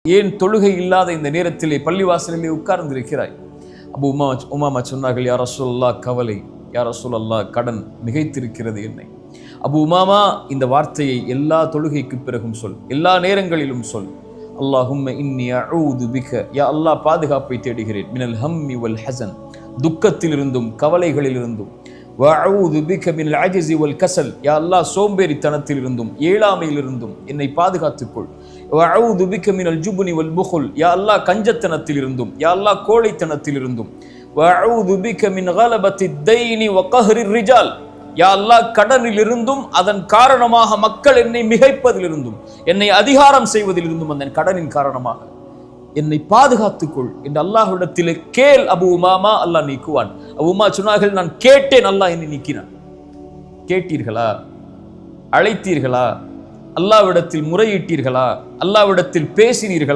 ஏன் தொழுகை இல்லாத இந்த நேரத்திலே பள்ளிவாசலிலே உட்கார்ந்திருக்கிறாய்? அபு உமாமா சொன்னார்கள், யா ரசூலல்லாஹ் கவலை, யா ரசூலல்லாஹ் கடன் மிகைத்திருக்கிறது என்னை. அபு உமாமா, இந்த வார்த்தையை எல்லா தொழுகைக்கு பிறகும் சொல், எல்லா நேரங்களிலும் சொல். அல்லாஹும்ம இன்னி அஊது பிக, யா அல்லாஹ் பாதுகாப்பை தேடுகிறேன், மினல் ஹம்மி வல் ஹஸன், துக்கத்திலிருந்தும் கவலைகளிலிருந்தும். வஅஊது பிக மினல் அஜ்ஸி வல் கஸல், யா அல்லாஹ் சோம்பேறித்தனத்திலிருந்தும் ஏழாமையிலிருந்தும் என்னை பாதுகாத்துக்கொள். வஅஊது பிக மினல் ஜுப்னி வல் புகுல், யா அல்லாஹ் கஞ்சத்தனத்திலிருந்தும் யா அல்லாஹ் கோழைத்தனத்திலிருந்தும். வஅஊது பிக மின் கலபத்தி தைனி வ கஹ்ரிர் ரிஜால், யா அல்லாஹ் கடனிலிருந்தும் அதன் காரணமாக மக்கள் என்னை மிகைப்பதிலிருந்தும் என்னை அதிகாரம் செய்வதிலிருந்தும் அந்த கடனின் காரணமாக என்னை பாதுகாத்துக்கொள் என்று அல்லாஹ்விடத்திலே கேள் அபு உமாமா, அல்லாஹ் நீக்குவான். அபு உமா சொன்னார்கள், நான் கேட்டேன், அல்லாஹ் என்னை நீக்கினான். கேட்டீர்களா? அழைத்தீர்களா? அல்லாஹ்விடத்தில் முறையிட்டீர்களா? அல்லாஹ்விடத்தில் பேசினீர்களா?